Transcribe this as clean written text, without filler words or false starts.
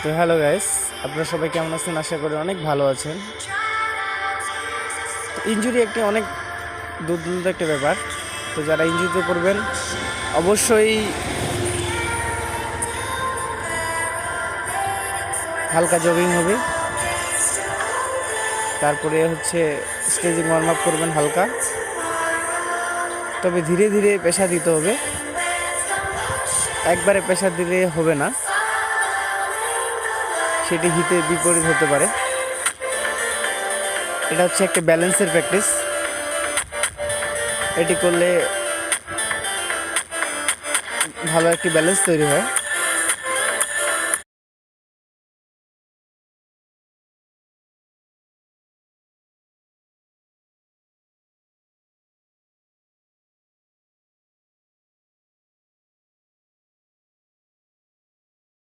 তো hello guys, আপনারা সবাই কেমন আছেন? আশা করি অনেক ভালো আছেন। ইনজুরি একটি অনেক দুর্দান্ত একটা ব্যাপার। তো যারা ইনজুরিতে পড়বেন অবশ্যই হালকা জগিং হবে, তারপরে স্ট্রেচিং ওয়ার্ম আপ করবেন হালকা, তবে ধীরে ধীরে প্রেশার দিতে হবে। একবারে প্রেশার দিলে হবে না, সেটি হিতে বিপরীত হতে পারে। এটা হচ্ছে একটা ব্যালেন্সের প্র্যাকটিস। এটি করলে ভালো একটি ব্যালেন্স তৈরি হয়।